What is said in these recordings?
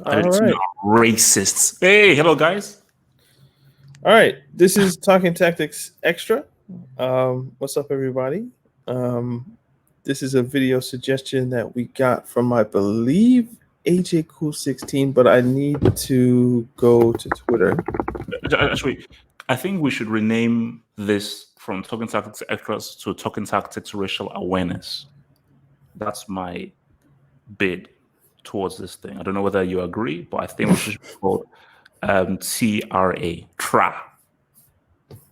All right. Racists. Hey, hello, guys. All right. This is Talking Tactics Extra. What's up, everybody? This is a video suggestion that we got from, I believe, AJ Cool 16, but I need to go to Twitter. Actually, I think we should rename this from Talking Tactics Extras to Talking Tactics Racial Awareness. That's my bid towards this thing. I don't know whether you agree, but I think we should call TRA. TRA.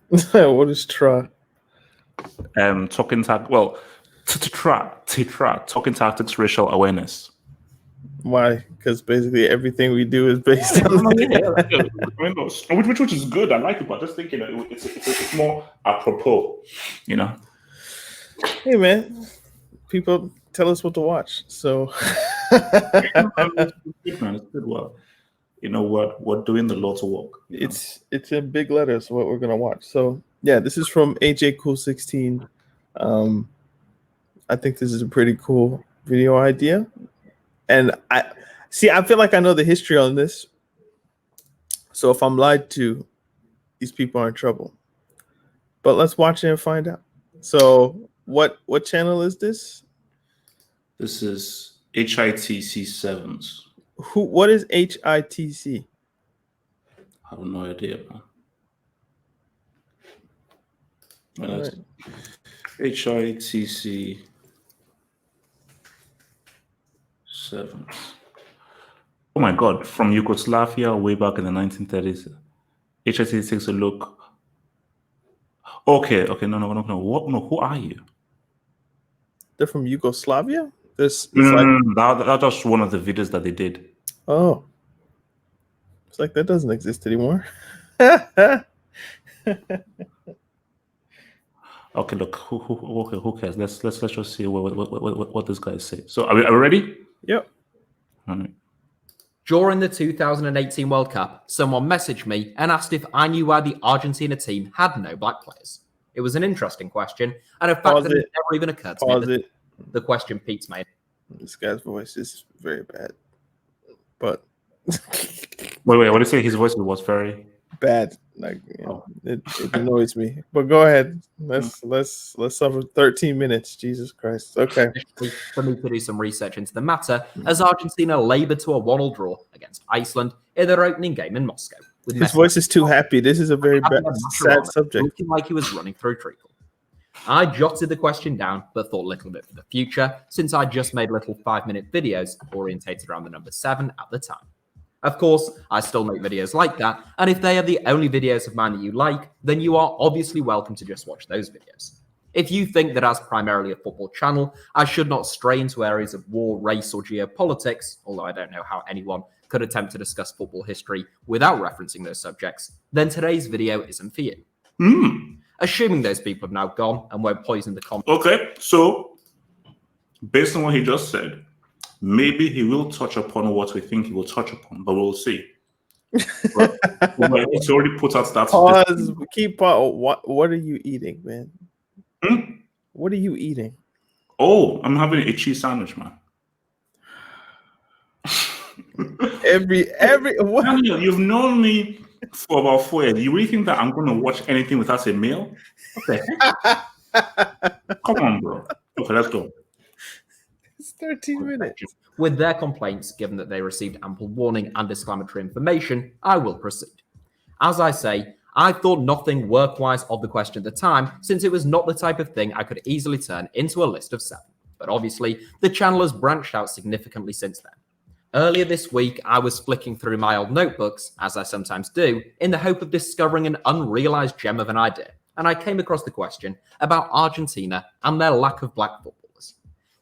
What is TRA? Talking Talking Tactics Racial Awareness. Why? Because basically everything we do is based on which is good. I like it, but I just think it's more apropos. Hey, man, people tell us what to watch. So it's good, man. It's good. Well, you know what? We're doing the Lord's work. It's in big letters what we're gonna watch. So yeah, this is from AJ Cool 16. I think this is a pretty cool video idea, and I feel like I know the history on this. So if I'm lied to, these people are in trouble. But let's watch it and find out. So what channel is this? This is HITC 7s. What is HITC? I have no idea, man. Right. HITC 7s. Oh my God! From Yugoslavia, way back in the 1930s, HITC takes a look. Okay, no. What? No, who are you? They're from Yugoslavia. That's just one of the videos that they did. Oh, it's like that doesn't exist anymore. Okay, look, who cares? Let's just see what this guy say. So, are we ready? Yep. All right. During the 2018 World Cup, someone messaged me and asked if I knew why the Argentina team had no black players. It was an interesting question, and a fact that it never even occurred to me. The question piqued my. This guy's voice is very bad, but wait, what did you say? His voice was very bad. Like it annoys me. But go ahead. Let's suffer 13 minutes. Jesus Christ. Okay. For me to do some research into the matter, as Argentina laboured to a 1-1 draw against Iceland in their opening game in Moscow. His voice is too happy. This is a very sad subject. Looking like he was running through treacle. I jotted the question down, but thought little of it for the future, since I just made little 5-minute videos orientated around the number 7 at the time. Of course, I still make videos like that, and if they are the only videos of mine that you like, then you are obviously welcome to just watch those videos. If you think that as primarily a football channel, I should not stray into areas of war, race, or geopolitics, although I don't know how anyone could attempt to discuss football history without referencing those subjects, then today's video isn't for you. Assuming those people have now gone and won't poison the comments. Okay, so based on what he just said, maybe he will touch upon what we think he will touch upon, but we'll see. But it's already put out that. Pause. Keep pause. What are you eating, man? What are you eating? Oh, I'm having a cheese sandwich, man. What? You've known me for about 4 years. You really think that I'm going to watch anything without a meal? Okay. Come on, bro. Okay, let's go. It's 13 minutes. With their complaints, given that they received ample warning and disclaimatory information, I will proceed. As I say, I thought nothing work-wise of the question at the time, since it was not the type of thing I could easily turn into a list of 7. But obviously, the channel has branched out significantly since then. Earlier this week, I was flicking through my old notebooks, as I sometimes do, in the hope of discovering an unrealized gem of an idea, and I came across the question about Argentina and their lack of black footballers.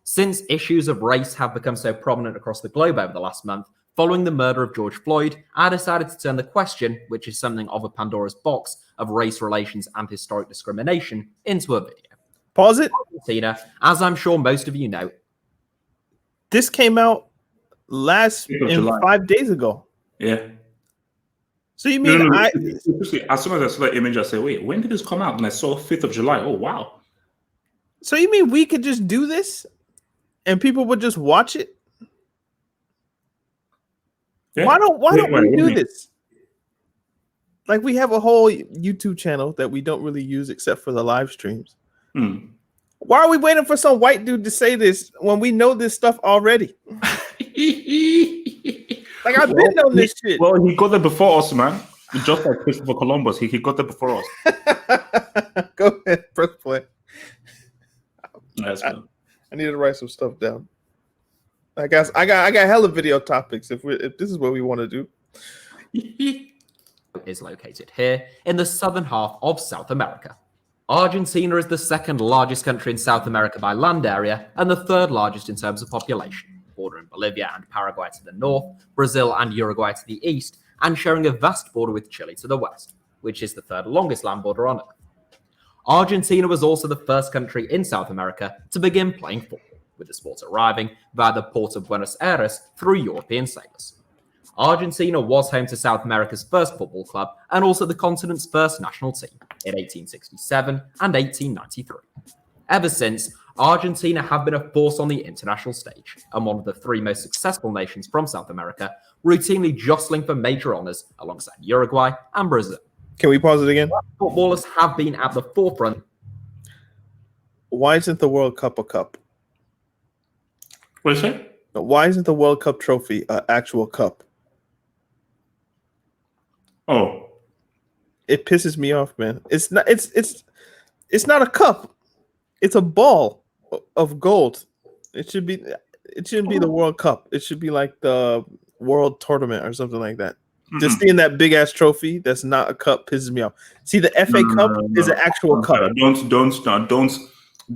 Since issues of race have become so prominent across the globe over the last month, following the murder of George Floyd, I decided to turn the question, which is something of a Pandora's box of race relations and historic discrimination, into a video. Pause it. Argentina, as I'm sure most of you know. This came out 5 days ago. Yeah. So you mean as soon as I saw that image, I said, wait, when did this come out? And I saw 5th of July. Oh, wow. So you mean we could just do this and people would just watch it? Yeah. Why don't Wait, we what do do you mean? this? Like we have a whole YouTube channel that we don't really use except for the live streams. Hmm. Why are we waiting for some white dude to say this when we know this stuff already? Like I've been on this shit. Well, he got there before us, man. Just like Christopher Columbus, he got there before us. Go ahead, press play. That's good. I need to write some stuff down. I got hella video topics if this is what we want to do. Is located here in the southern half of South America. Argentina is the second largest country in South America by land area and the third largest in terms of population, bordering Bolivia and Paraguay to the north, Brazil and Uruguay to the east, and sharing a vast border with Chile to the west, which is the third longest land border on Earth. Argentina was also the first country in South America to begin playing football, with the sport arriving via the port of Buenos Aires through European sailors. Argentina was home to South America's first football club and also the continent's first national team in 1867 and 1893. Ever since, Argentina have been a force on the international stage and one of the three most successful nations from South America, routinely jostling for major honors alongside Uruguay and Brazil. Can we pause it again? Footballers have been at the forefront. Why isn't the World Cup a cup? What is it? Why isn't the World Cup trophy an actual cup? Oh, It pisses me off, man. It's not not a cup. It's a ball of gold. It shouldn't be the World Cup. It should be like the World Tournament or something like that. Just seeing that big ass trophy that's not a cup pisses me off. See, the FA Cup is an actual cup.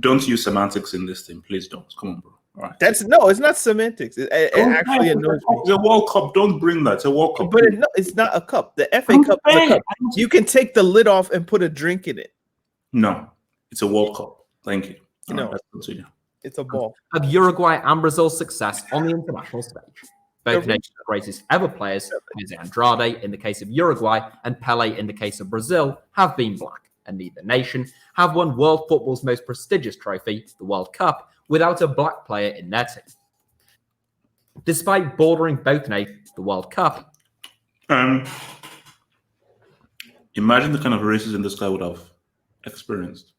Don't use semantics in this thing, please. Don't. Come on, bro. All right. It's not semantics. It actually annoys me. It's a World Cup. Don't bring that. It's a World Cup. But it's not a cup. The FA Cup is a cup. You can take the lid off and put a drink in it. No, it's a World Cup. Thank you. All No, right, let's continue. it's a ball. Of Uruguay and Brazil's success on the international stage. Both nations' greatest ever players, Jose Andrade in the case of Uruguay and Pele in the case of Brazil, have been black, and neither nation have won world football's most prestigious trophy, the World Cup, without a black player in their team. Despite bordering both nations, the World Cup. Imagine the kind of racism this guy would have experienced.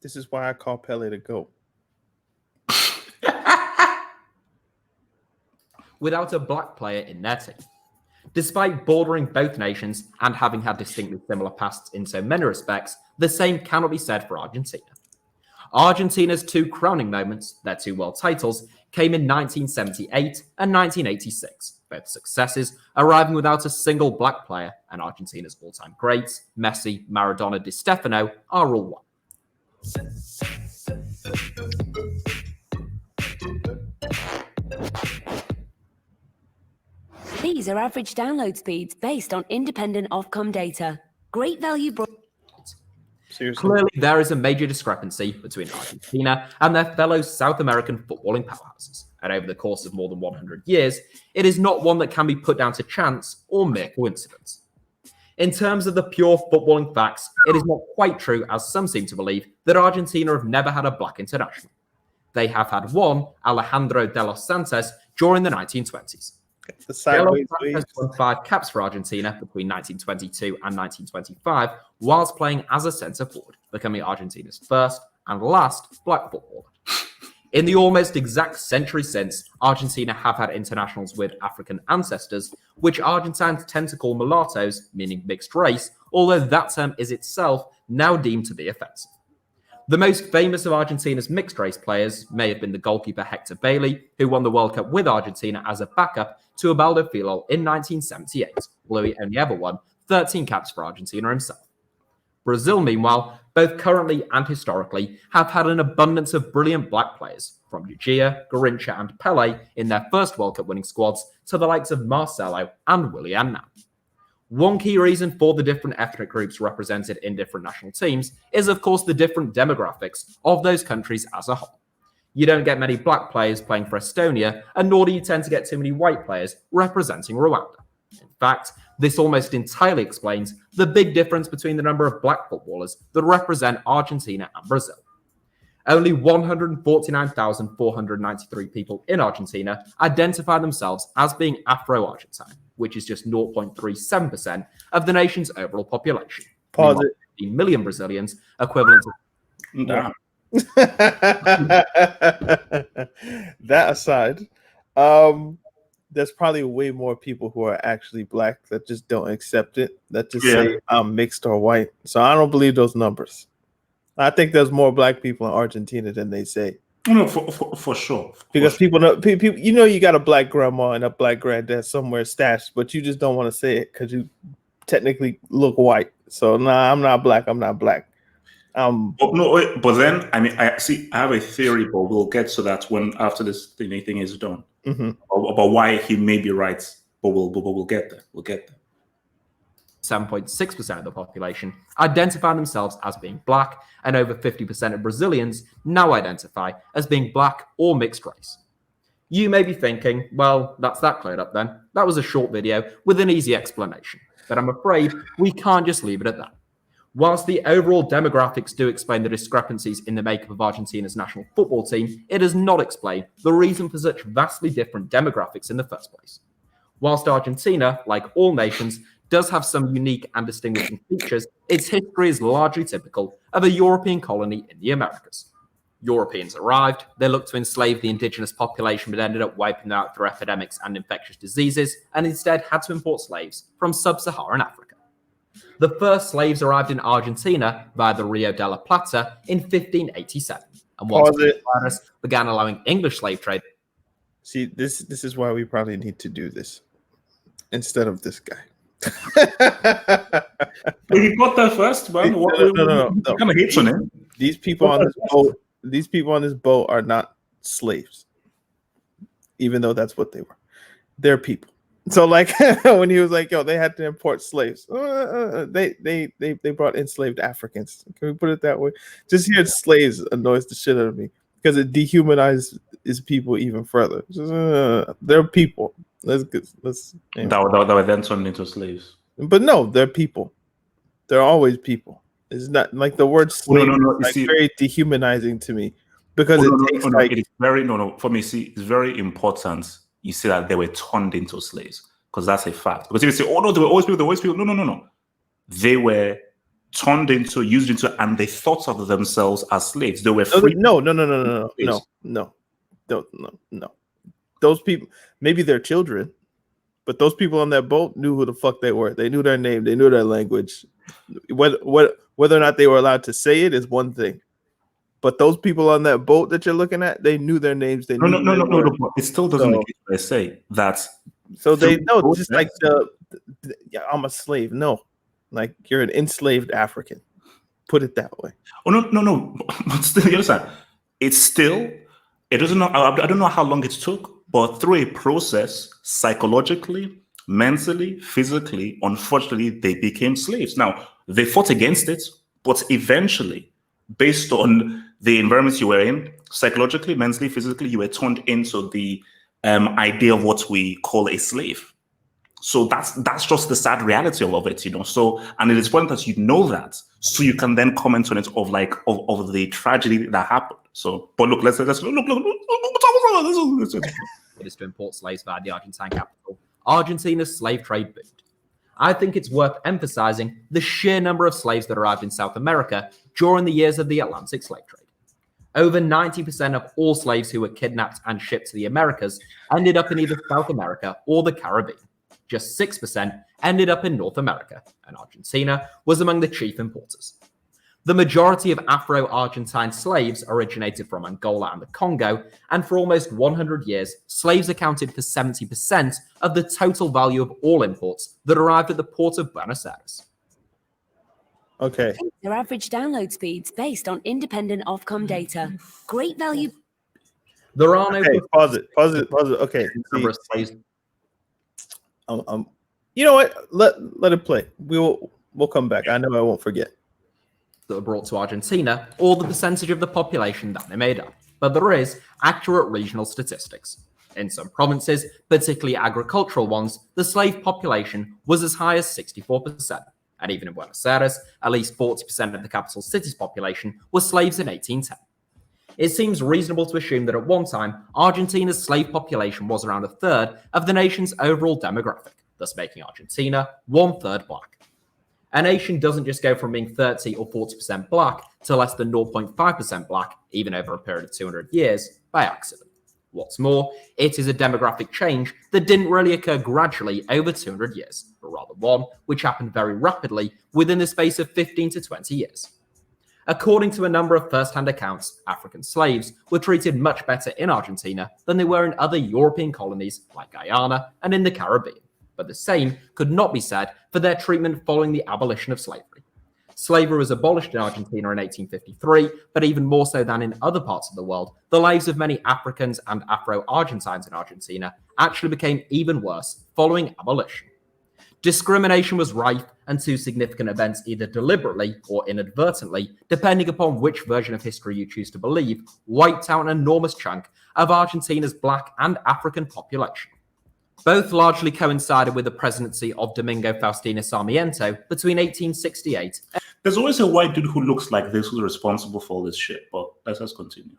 This is why I call Pele the GOAT. Without a black player in their team. Despite bordering both nations and having had distinctly similar pasts in so many respects, the same cannot be said for Argentina. Argentina's two crowning moments, their two world titles, came in 1978 and 1986, both successes arriving without a single black player, and Argentina's all-time greats, Messi, Maradona, Di Stefano, are all one. These are average download speeds based on independent Ofcom data. Great value. Seriously. Clearly, there is a major discrepancy between Argentina and their fellow South American footballing powerhouses. And over the course of more than 100 years, it is not one that can be put down to chance or mere coincidence. In terms of the pure footballing facts, it is not quite true, as some seem to believe, that Argentina have never had a black international. They have had one, Alejandro de los Santos, during the 1920s. The sideways Santos won 5 caps for Argentina between 1922 and 1925, whilst playing as a centre forward, becoming Argentina's first and last black footballer. In the almost exact century since, Argentina have had internationals with African ancestors, which Argentines tend to call mulattoes, meaning mixed race, although that term is itself now deemed to be offensive. The most famous of Argentina's mixed race players may have been the goalkeeper Hector Bailey, who won the World Cup with Argentina as a backup to Ubaldo Filo in 1978, although he only ever won 13 caps for Argentina himself. Brazil, meanwhile, both currently and historically, have had an abundance of brilliant black players, from Lugia, Garrincha and Pele in their first World Cup winning squads to the likes of Marcelo and Willian now. One key reason for the different ethnic groups represented in different national teams is, of course, the different demographics of those countries as a whole. You don't get many black players playing for Estonia, and nor do you tend to get too many white players representing Rwanda. In fact, this almost entirely explains the big difference between the number of black footballers that represent Argentina and Brazil. Only 149,493 people in Argentina identify themselves as being Afro-Argentine, which is just 0.37% of the nation's overall population. Pause it. 15 million Brazilians, equivalent to Damn. That aside, there's probably way more people who are actually black that just don't accept it, that just say I'm mixed or white. So I don't believe those numbers. I think there's more black people in Argentina than they say. No, for sure. Because people know, people, you know, you got a black grandma and a black granddad somewhere stashed, but you just don't want to say it because you technically look white. So nah, I'm not black. I'm not black. But then I have a theory, but we'll get to that when after this thing is done. Mm-hmm. About why he may be right, but we'll get there. We'll get there. 7.6% of the population identify themselves as being black, and over 50% of Brazilians now identify as being black or mixed race. You may be thinking, well, that's that cleared up then. That was a short video with an easy explanation. But I'm afraid we can't just leave it at that. Whilst the overall demographics do explain the discrepancies in the makeup of Argentina's national football team, it does not explain the reason for such vastly different demographics in the first place. Whilst Argentina, like all nations, does have some unique and distinguishing features, its history is largely typical of a European colony in the Americas. Europeans arrived, they looked to enslave the indigenous population but ended up wiping them out through epidemics and infectious diseases, and instead had to import slaves from sub-Saharan Africa. The first slaves arrived in Argentina via the Rio de la Plata in 1587, and once the virus began allowing English slave trade. See, this is why we probably need to do this instead of this guy. But he got there first, man. No. Kind of hates on him. These people on this boat are not slaves, even though that's what they were. They're people. So, like when he was like, "Yo, they had to import slaves," they brought enslaved Africans. Can we put it that way? Just hearing slaves annoys the shit out of me because it dehumanizes people even further. They're people. Let's that were then turned into slaves. But no, they're people. They're always people. It's not like the word slave is very dehumanizing to me because it is very for me. See, it's very important. You see that they were turned into slaves because that's a fact. Because if you say, "Oh no, they were always people," no, they were turned into, used into, and they thought of themselves as slaves. They were free. No. Those people, maybe they're children, but those people on that boat knew who the fuck they were. They knew their name. They knew their language. Whether or not they were allowed to say it is one thing. But those people on that boat that you're looking at, they knew their names. They knew no. It still doesn't make it say that. So they know, just like I'm a slave. No, like you're an enslaved African. Put it that way. Oh no. But still, you understand? It's still. It doesn't know. I don't know how long it took. But through a process, psychologically, mentally, physically, unfortunately, they became slaves. Now, they fought against it, but eventually, based on the environment you were in, psychologically, mentally, physically, you were turned into the idea of what we call a slave. So that's just the sad reality of it, you know. So, and it is important that you know that, so you can then comment on it of the tragedy that happened. So, but look, let's look. It is to import slaves via the Argentine capital. Argentina's slave trade boomed. I think it's worth emphasizing the sheer number of slaves that arrived in South America during the years of the Atlantic slave trade. Over 90% of all slaves who were kidnapped and shipped to the Americas ended up in either South America or the Caribbean. Just 6% ended up in North America, and Argentina was among the chief importers. The majority of Afro-Argentine slaves originated from Angola and the Congo, and for almost 100 years, slaves accounted for 70% of the total value of all imports that arrived at the port of Buenos Aires. Okay. Their average download speeds based on independent Ofcom data. Great value. There are no... Okay, pause it. Okay. You know what? Let it play. We'll come back. I know I won't forget. That were brought to Argentina, or the percentage of the population that they made up. But there is accurate regional statistics. In some provinces, particularly agricultural ones, the slave population was as high as 64%. And even in Buenos Aires, at least 40% of the capital city's population were slaves in 1810. it seems reasonable to assume that at one time, Argentina's slave population was around a third of the nation's overall demographic, thus making Argentina 1/3 black. A nation doesn't just go from being 30 or 40% black to less than 0.5% black, even over a period of 200 years, by accident. What's more, it is a demographic change that didn't really occur gradually over 200 years, but rather one which happened very rapidly within the space of 15 to 20 years. According to a number of first-hand accounts, African slaves were treated much better in Argentina than they were in other European colonies like Guyana and in the Caribbean, but the same could not be said for their treatment following the abolition of slavery. Slavery was abolished in Argentina in 1853, but even more so than in other parts of the world, the lives of many Africans and Afro-Argentines in Argentina actually became even worse following abolition. Discrimination was rife, and two significant events, either deliberately or inadvertently, depending upon which version of history you choose to believe, wiped out an enormous chunk of Argentina's black and African population. Both largely coincided with the presidency of Domingo Faustino Sarmiento between 1868. There's always a white dude who looks like this who's responsible for all this shit, but let's just continue.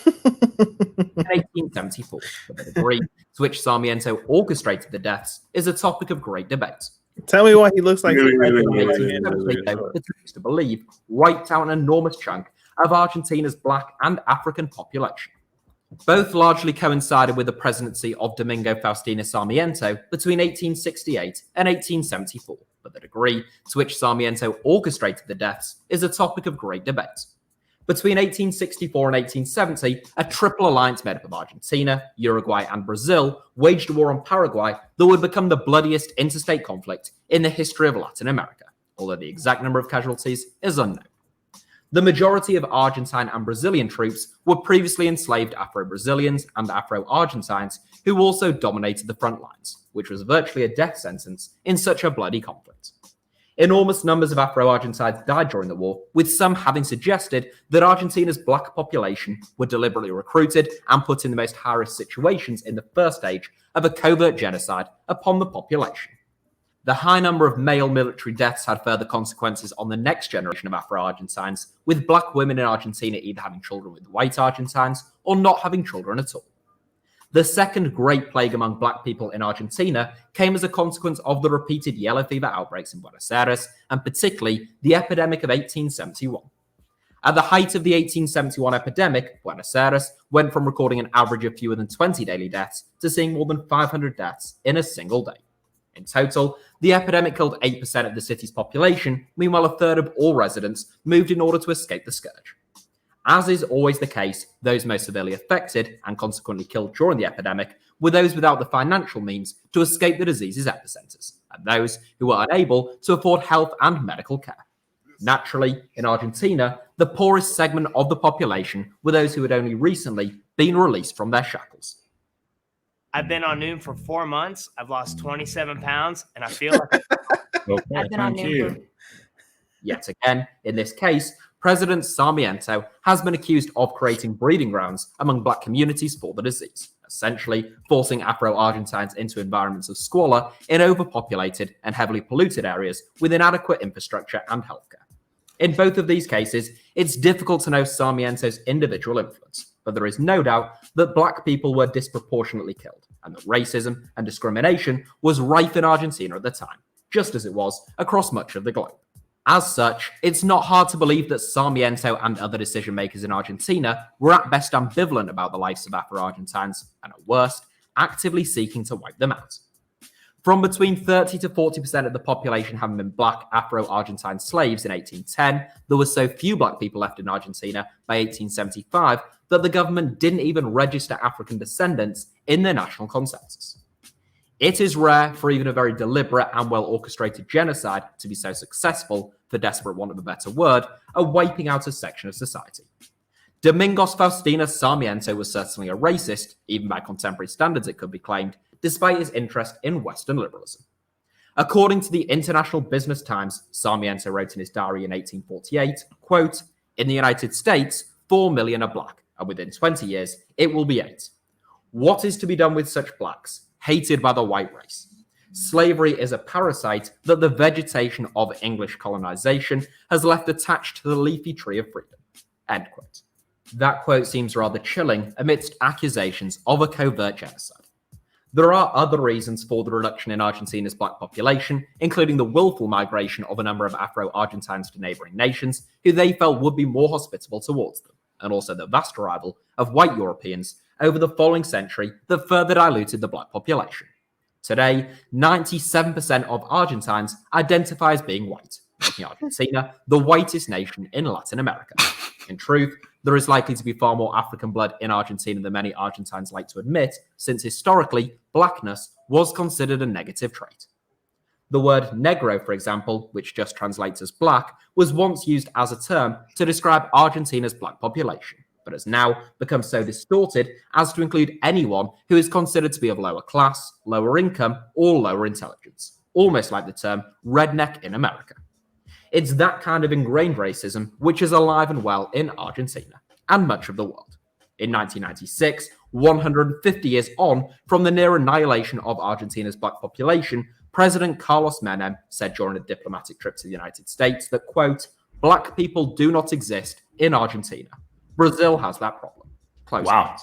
In 1874, but the degree to which Sarmiento orchestrated the deaths is a topic of great debate. Tell me why he looks like To believe wiped out an enormous chunk of Argentina's black and African population. Both largely coincided with the presidency of Domingo Faustino Sarmiento between 1868 and 1874, but the degree to which Sarmiento orchestrated the deaths is a topic of great debate. Between 1864 and 1870, a triple alliance made up of Argentina, Uruguay, and Brazil waged a war on Paraguay that would become the bloodiest interstate conflict in the history of Latin America, although the exact number of casualties is unknown. The majority of Argentine and Brazilian troops were previously enslaved Afro-Brazilians and Afro-Argentines who also dominated the front lines, which was virtually a death sentence in such a bloody conflict. Enormous numbers of Afro-Argentines died during the war, with some having suggested that Argentina's black population were deliberately recruited and put in the most high-risk situations in the first stage of a covert genocide upon the population. The high number of male military deaths had further consequences on the next generation of Afro-Argentines, with black women in Argentina either having children with white Argentines or not having children at all. The second great plague among black people in Argentina came as a consequence of the repeated yellow fever outbreaks in Buenos Aires, and particularly the epidemic of 1871. At the height of the 1871 epidemic, Buenos Aires went from recording an average of fewer than 20 daily deaths to seeing more than 500 deaths in a single day. In total, the epidemic killed 8% of the city's population, meanwhile a third of all residents moved in order to escape the scourge. As is always the case, those most severely affected and consequently killed during the epidemic were those without the financial means to escape the disease's epicenters, and those who were unable to afford health and medical care. Naturally, in Argentina, the poorest segment of the population were those who had only recently been released from their shackles. I've been on Noom for 4 months. I've lost 27 pounds, and I feel like Okay, I've been on thank Noom you. Yet again, in this case, President Sarmiento has been accused of creating breeding grounds among black communities for the disease, essentially forcing Afro-Argentines into environments of squalor in overpopulated and heavily polluted areas with inadequate infrastructure and healthcare. In both of these cases, it's difficult to know Sarmiento's individual influence, but there is no doubt that black people were disproportionately killed, and that racism and discrimination was rife in Argentina at the time, just as it was across much of the globe. As such, it's not hard to believe that Sarmiento and other decision makers in Argentina were at best ambivalent about the lives of Afro-Argentines, and at worst, actively seeking to wipe them out. From between 30 to 40% of the population having been black Afro-Argentine slaves in 1810, there were so few black people left in Argentina by 1875 that the government didn't even register African descendants in their national consensus. It is rare for even a very deliberate and well-orchestrated genocide to be so successful, for desperate want of a better word, at wiping out a section of society. Domingos Faustino Sarmiento was certainly a racist, even by contemporary standards it could be claimed, despite his interest in Western liberalism. According to the International Business Times, Sarmiento wrote in his diary in 1848, quote, "In the United States, 4 million are black, and within 20 years, it will be 8. What is to be done with such blacks? Hated by the white race. Slavery is a parasite that the vegetation of English colonization has left attached to the leafy tree of freedom." End quote. That quote seems rather chilling amidst accusations of a covert genocide. There are other reasons for the reduction in Argentina's black population, including the willful migration of a number of Afro-Argentines to neighboring nations who they felt would be more hospitable towards them, and also the vast arrival of white Europeans over the following century that further diluted the black population. Today, 97% of Argentines identify as being white, making Argentina the whitest nation in Latin America. In truth, there is likely to be far more African blood in Argentina than many Argentines like to admit, since historically, blackness was considered a negative trait. The word negro, for example, which just translates as black, was once used as a term to describe Argentina's black population, but has now become so distorted as to include anyone who is considered to be of lower class, lower income, or lower intelligence, almost like the term redneck in America. It's that kind of ingrained racism which is alive and well in Argentina and much of the world. In 1996, 150 years on from the near annihilation of Argentina's black population, President Carlos Menem said during a diplomatic trip to the United States that, quote, "Black people do not exist in Argentina. Brazil has that problem." Close Wow. quote.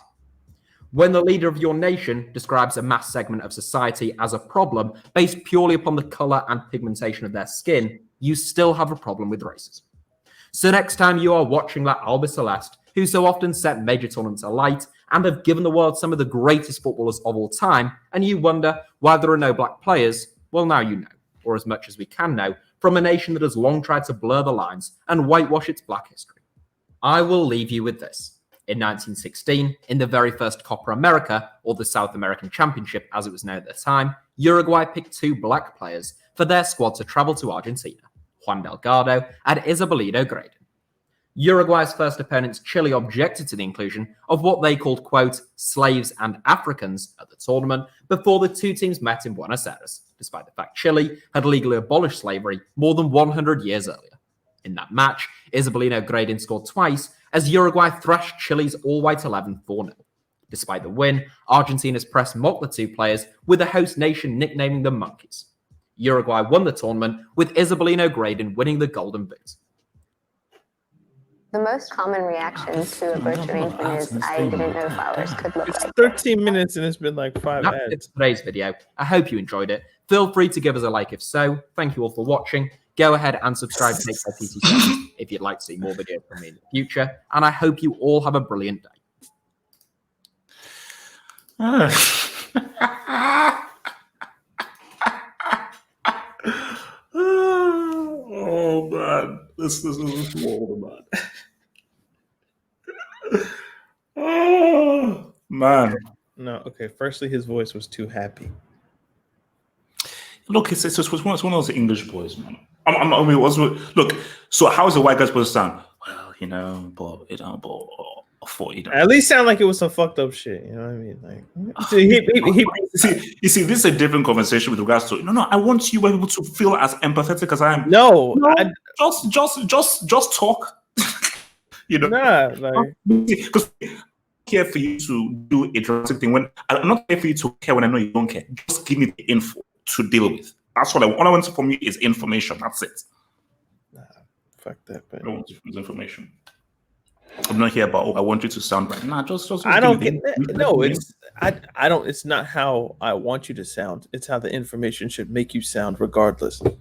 When the leader of your nation describes a mass segment of society as a problem based purely upon the color and pigmentation of their skin, you still have a problem with racism. So next time you are watching La Alba Celeste, who so often set major tournaments alight and have given the world some of the greatest footballers of all time, and you wonder why there are no black players, well, now you know, or as much as we can know, from a nation that has long tried to blur the lines and whitewash its black history. I will leave you with this. In 1916, in the very first Copa America, or the South American Championship as it was known at the time, Uruguay picked 2 black players for their squad to travel to Argentina, Juan Delgado and Isabelino Graydon. Uruguay's first opponents, Chile, objected to the inclusion of what they called, quote, slaves and Africans at the tournament before the 2 teams met in Buenos Aires, despite the fact Chile had legally abolished slavery more than 100 years earlier. In that match, Isabelino Graydon scored twice as Uruguay thrashed Chile's all-white 11 4-0. Despite the win, Argentina's press mocked the 2 players, with the host nation nicknaming them monkeys. Uruguay won the tournament, with Isabelino Graydon winning the Golden Boot. The most common reaction to a birch arrangement is, I didn't know flowers could look It's like 13 minutes and it's been like 5 That's ads. it for today's video. I hope you enjoyed it. Feel free to give us a like if so. Thank you all for watching. Go ahead and subscribe to TT if you'd like to see more videos from me in the future. And I hope you all have a brilliant day. Oh man, this is horrible, man. Oh man. No, okay. Firstly, his voice was too happy. Look, it's one of those English boys, man. I mean, look. So how is a white guy supposed to sound? Well, you know, but At least sound like it was some fucked up shit. You know what I mean? Like, you see, this is a different conversation with regards to. No, I want you people to feel as empathetic as I am. No, just talk. You know, nah, like, because I care for you to do a drastic thing. When I'm not here for you to care when I know you don't care. Just give me the info to deal with. That's what I want. All I want from you is information. That's it. nah, fuck that. But I don't want information. I'm not here about. Oh, I want you to sound right. Nah, just I don't give me get that. No, it's I don't. It's not how I want you to sound. It's how the information should make you sound, regardless. Look,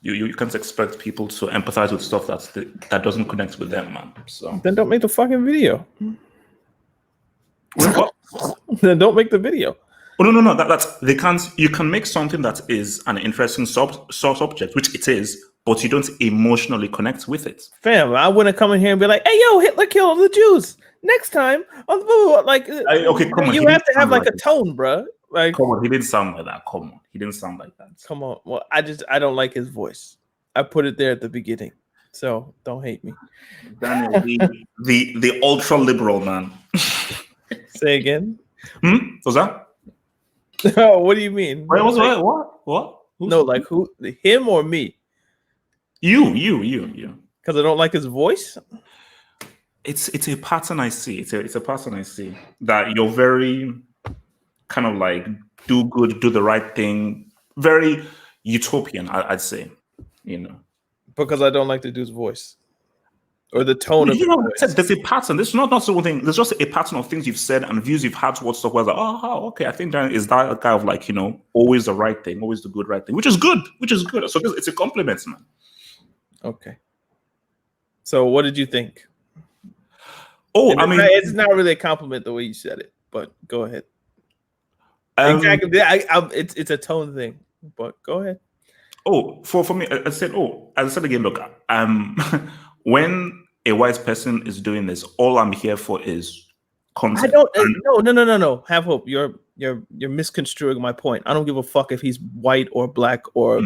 you can't expect people to empathize with stuff that doesn't connect with them, man. So Then don't make the fucking video. what? Then don't make the video. Oh no. That's they can't. You can make something that is an interesting subject, which it is, but you don't emotionally connect with it. Fam, I wouldn't come in here and be like, "Hey, yo, Hitler killed the Jews." Next time, like, Okay, come on. you have to have like a tone, bro. Like, Come on, he didn't sound like that. Come on, he didn't sound like that. come on. Well, I don't like his voice. I put it there at the beginning, so don't hate me. Daniel, the ultra liberal man. Say again. What's that? What do you mean? Wait, Like, what? no, like who? Him or me? You. Because I don't like his voice. It's a pattern I see. It's a pattern I see that you're very kind of like do good, do the right thing, very utopian. I'd say, you know. Because I don't like the dude's voice. or the tone of You his know, voice. there's a pattern. This is not the one thing. There's just a pattern of things you've said and views you've had towards stuff where like, oh, okay, I think that is that guy of like, always the right thing, always the good right thing, which is good. So it's a compliment, man. Okay. So what did you think? Oh, And it's not really a compliment the way you said it, but go ahead. Exactly. It's a tone thing, but go ahead. Oh, for me, as I said again, look, when a white person is doing this, all I'm here for is content. I don't. No. Have hope. You're misconstruing my point. I don't give a fuck if he's white or black or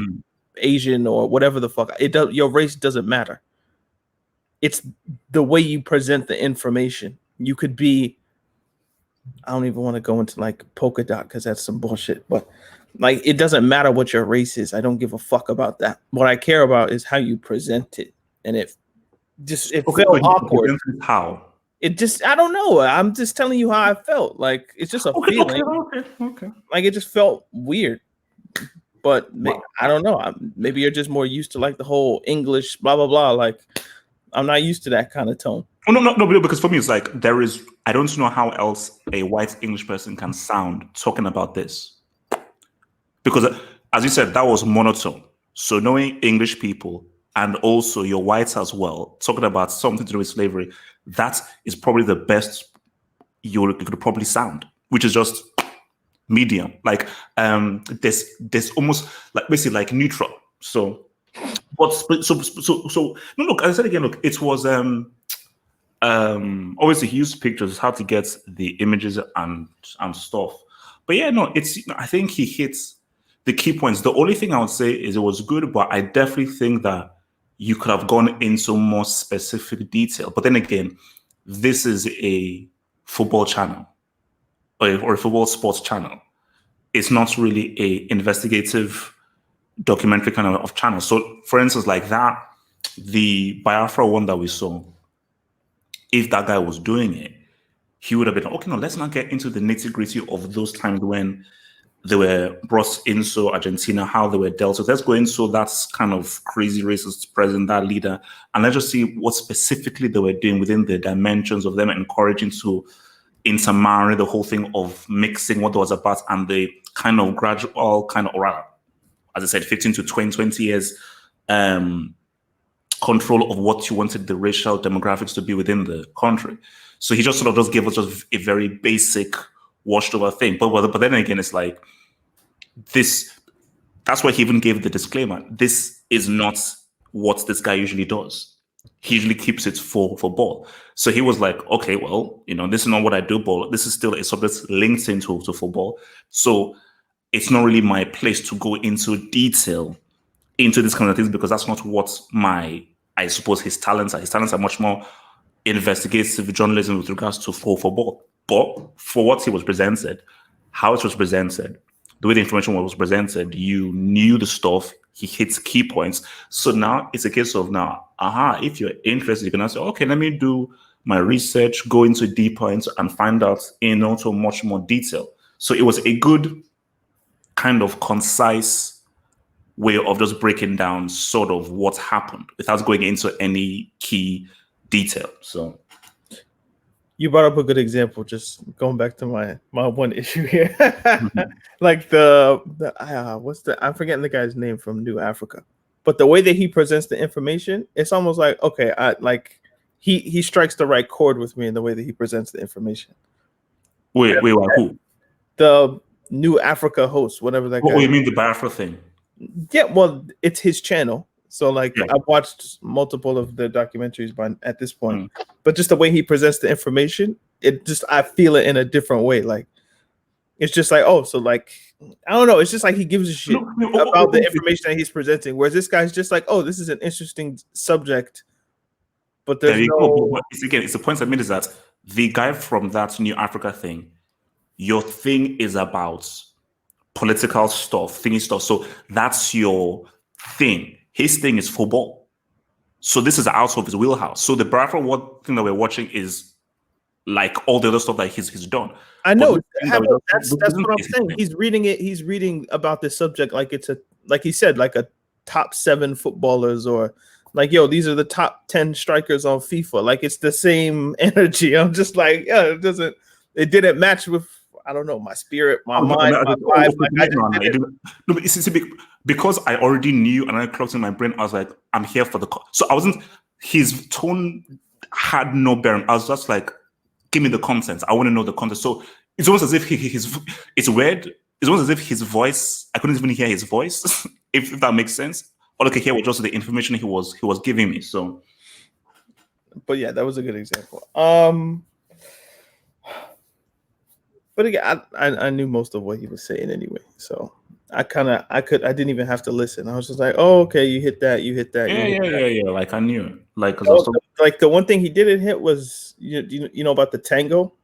Asian or whatever the fuck. Your race doesn't matter. It's the way you present the information. You could be. I don't even want to go into like polka dot because that's some bullshit. But like, it doesn't matter what your race is. I don't give a fuck about that. What I care about is how you present it, and it felt awkward. How? It just, I don't know. I'm just telling you how I felt. Like, it's just a feeling. Okay. Like, it just felt weird. But I don't know. Maybe you're just more used to like the whole English, blah, blah, blah. Like, I'm not used to that kind of tone. Oh, no, because for me, it's like I don't know how else a white English person can sound talking about this. Because, as you said, that was monotone. So knowing English people and also your whites as well, talking about something to do with slavery, that is probably the best you could probably sound, which is just medium. Like, there's almost like basically like neutral. So, but so no, look, as I said again, look, it was obviously he used pictures. It's hard to get the images and stuff. But yeah, no, I think he hits the key points. The only thing I would say is it was good, but I definitely think that you could have gone into more specific detail. But then again, this is a football channel or a football sports channel. It's not really a investigative documentary kind of channel. So for instance, like that, the Biafra one that we saw, if that guy was doing it, he would have been, okay, no, let's not get into the nitty-gritty of those times when they were brought into Argentina, how they were dealt with. Let's go into that kind of crazy racist president, that leader, and let's just see what specifically they were doing within the dimensions of them encouraging to intermarry, the whole thing of mixing what was about and the kind of gradual kind of, or as I said, 15 to 20 years control of what you wanted the racial demographics to be within the country. So he just sort of just gave us just a very basic washed over thing. But then again, it's like this, that's why he even gave the disclaimer. This is not what this guy usually does. He usually keeps it for ball. So he was like, okay, well, this is not what I do, but this is still a subject linked into football. So it's not really my place to go into detail into this kind of things because that's not what I suppose his talents are. His talents are much more investigative journalism with regards to football. But for what he was presented, how it was presented, the way the information was presented, you knew the stuff, he hits key points. So now it's a case of if you're interested, you can say, okay, let me do my research, go into deep points and find out into much more detail. So it was a good kind of concise way of just breaking down sort of what happened without going into any key detail. So you brought up a good example. Just going back to my one issue here, like I'm forgetting the guy's name from New Africa, but the way that he presents the information, it's almost like okay, he strikes the right chord with me in the way that he presents the information. Wait, who? The New Africa host, whatever that guy. Oh, you mean the Biafra thing? Yeah, well, it's his channel. So I've watched multiple of the documentaries at this point, but just the way he presents the information, I feel it in a different way. Like it's just like, oh, so like I don't know, it's just like he gives a shit about the information that he's presenting. Whereas this guy's just like, oh, this is an interesting subject, but there's it's the point I made is that the guy from that New Africa thing, your thing is about political stuff, thingy stuff. So that's your thing. His thing is football. So this is out of his wheelhouse. So the Biafra thing that we're watching is like all the other stuff that he's done. I know. That's what I'm saying. He's reading it. He's reading about this subject like it's like he said, like a top 7 footballers or Like, yo, these are the top 10 strikers on FIFA. Like, it's the same energy. I'm just like, yeah, it didn't match with, I don't know, my spirit, my mind, my vibe. No, but it's because I already knew and I clocked in my brain. I was like, I'm here for the. So I wasn't. His tone had no bearing. I was just like, give me the content. I want to know the content. So it's almost as if it's weird. It's almost as if his voice. I couldn't even hear his voice, if that makes sense. All I could hear was just the information he was giving me. So, but yeah, that was a good example. But again, I knew most of what he was saying anyway, so I didn't even have to listen. I was just like, oh, okay, you hit that. Yeah. Like I knew, like like the one thing he didn't hit was you know about the tango.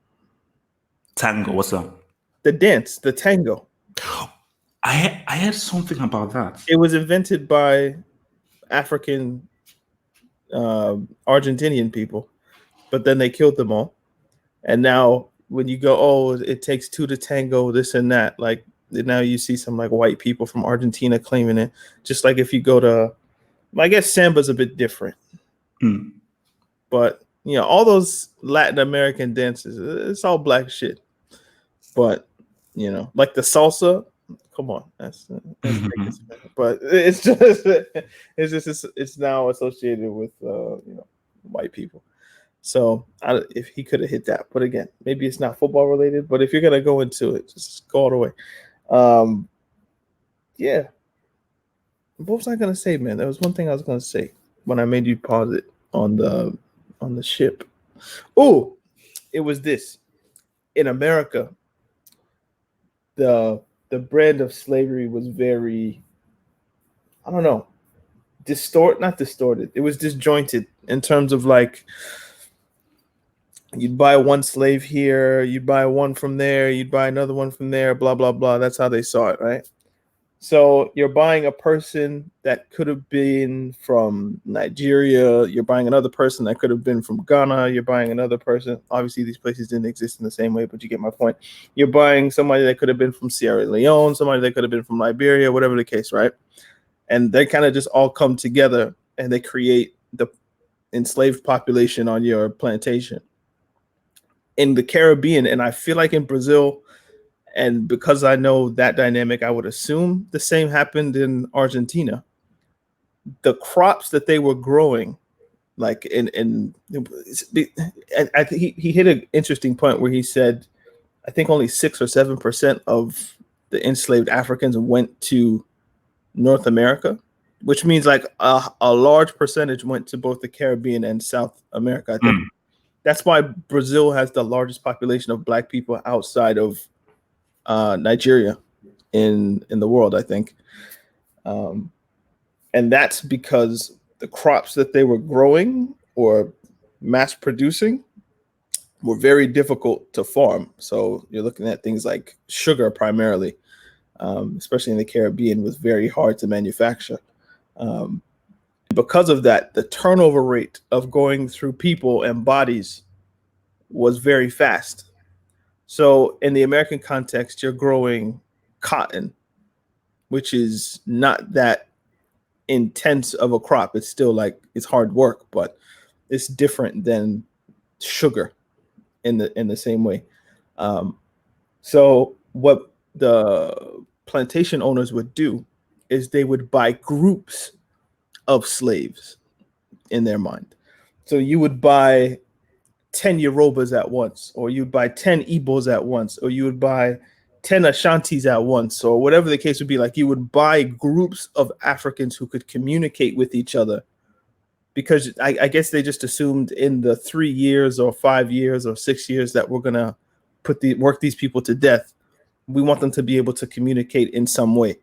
Tango, what's that? The dance, the tango. I heard something about that. It was invented by African Argentinian people, but then they killed them all, and now when you go, oh, it takes two to tango, this and that, like now you see some like white people from Argentina claiming it. Just like if you go to, I guess samba's a bit different, but you know, all those Latin American dances, it's all black shit. But you know, like the salsa, come on, that's but it's now associated with you know, white people. So if he could have hit that, but again, maybe it's not football related. But if you're gonna go into it, just go all the way. Yeah. What was I gonna say, man? There was one thing I was gonna say when I made you pause it on the ship. Oh, it was this. In America, the brand of slavery was very, I don't know, not distorted. It was disjointed in terms of like, you'd buy one slave here, you'd buy one from there, you'd buy another one from there, blah, blah, blah. That's how they saw it, right? So you're buying a person that could have been from Nigeria. You're buying another person that could have been from Ghana. You're buying another person. Obviously, these places didn't exist in the same way, but you get my point. You're buying somebody that could have been from Sierra Leone, somebody that could have been from Liberia, whatever the case, right? And they kind of just all come together and they create the enslaved population on your plantation. In the Caribbean, and I feel like in Brazil, and because I know that dynamic, I would assume the same happened in Argentina. The crops that they were growing, like he hit an interesting point where he said, I think only 6 or 7% of the enslaved Africans went to North America, which means like a large percentage went to both the Caribbean and South America. I think that's why Brazil has the largest population of black people outside of Nigeria in the world, I think. And that's because the crops that they were growing or mass producing were very difficult to farm. So you're looking at things like sugar primarily, especially in the Caribbean, was very hard to manufacture. Because of that, the turnover rate of going through people and bodies was very fast. So in the American context, you're growing cotton, which is not that intense of a crop. It's still like, it's hard work, but it's different than sugar in the same way. So what the plantation owners would do is they would buy groups of slaves in their mind. So you would buy 10 Yorubas at once, or you'd buy 10 Igbos at once, or you would buy 10 Ashantis at once, or whatever the case would be. Like, you would buy groups of Africans who could communicate with each other, because I guess they just assumed in the 3 years or 5 years or 6 years that we're gonna work these people to death, we want them to be able to communicate in some way.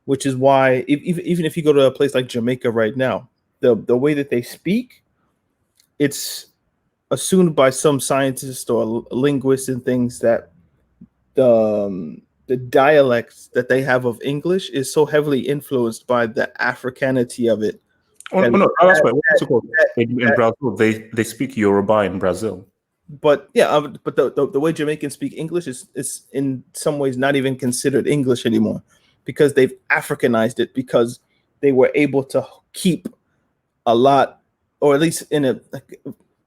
Which is why even if you go to a place like Jamaica right now, the way that they speak, it's assumed by some scientists or linguists and things that the dialects that they have of English is so heavily influenced by the Africanity of it. Oh, no, that's right. What's it called? In Brazil, they speak Yoruba in Brazil. But yeah, but the way Jamaicans speak English is in some ways not even considered English anymore, because they've Africanized it, because they were able to keep a lot, or at least in a